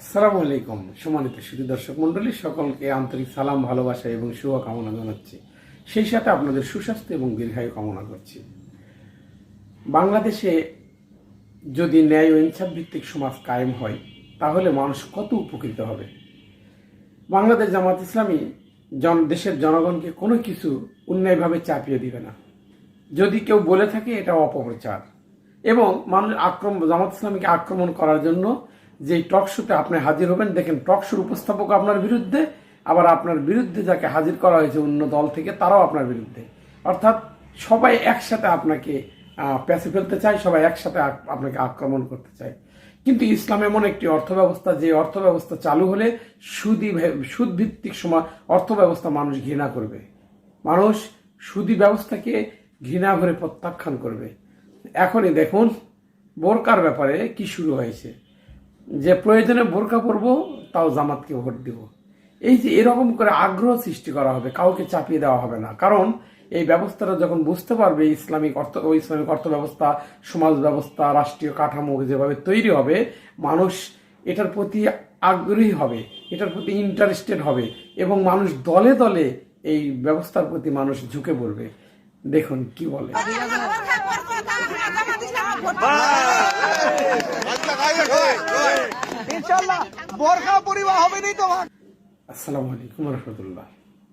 আসসালামু আলাইকুম। সম্মানিত সুধী দর্শক মণ্ডলী, সকলকে আন্তরিক সালাম, ভালোবাসা এবং শুভকামনা জানাচ্ছি। সেই সাথে আপনাদের সুস্বাস্থ্য এবং দীর্ঘায়ু কামনা করছি। বাংলাদেশে যদি ন্যায় ও ইনসাফ ভিত্তিক সমাজ কায়েম হয় তাহলে মানুষ কত উপকৃত হবে। বাংলাদেশ জামাত ইসলামী দেশের জনগণকে কোনো কিছু অন্যায়ভাবে চাপিয়ে দিবে না। যদি কেউ বলে থাকে এটা অপপ্রচার এবং মানুষ জামাত ইসলামীকে আক্রমণ করার জন্য যে টক শোতে আপনি হাজির হবেন, দেখেন টক শোর উপস্থাপক আপনার বিরুদ্ধে, আবার আপনার বিরুদ্ধে যাকে হাজির করা হয়েছে অন্য দল থেকে তারাও আপনার বিরুদ্ধে। অর্থাৎ সবাই একসাথে আপনাকে প্যাঁচে ফেলতে চায়, সবাই একসাথে আপনাকে আক্রমণ করতে চায়। কিন্তু ইসলাম এমন একটি অর্থব্যবস্থা যে অর্থব্যবস্থা চালু হলে সুদভিত্তিক অর্থব্যবস্থা মানুষ ঘৃণা করবে, মানুষ সুদী ব্যবস্থাকে ঘৃণা করে প্রত্যাখ্যান করবে। এখনই দেখুন বোরকার ব্যাপারে কি শুরু হয়েছে, যে প্রয়োজনে বোরকা পরবো তাও জামাতকে ভোট দিব। এই যে এরকম করে আগ্রহ সৃষ্টি করা হবে, কাউকে চাপিয়ে দেওয়া হবে না। কারণ এই ব্যবস্থাটা যখন বুঝতে পারবে ইসলামিক অর্থ ব্যবস্থা, সমাজ ব্যবস্থা, রাষ্ট্রীয় কাঠামো যেভাবে তৈরি হবে, মানুষ এটার প্রতি আগ্রহী হবে, এটার প্রতি ইন্টারেস্টেড হবে এবং মানুষ দলে দলে এই ব্যবস্থার প্রতি মানুষ ঝুঁকে পড়বে। দেখুন কি বলে। ইনশাআল্লাহ বোরখা পরিবার হবে না তোমার। আসসালামু আলাইকুম ওয়া রাহমাতুল্লাহ।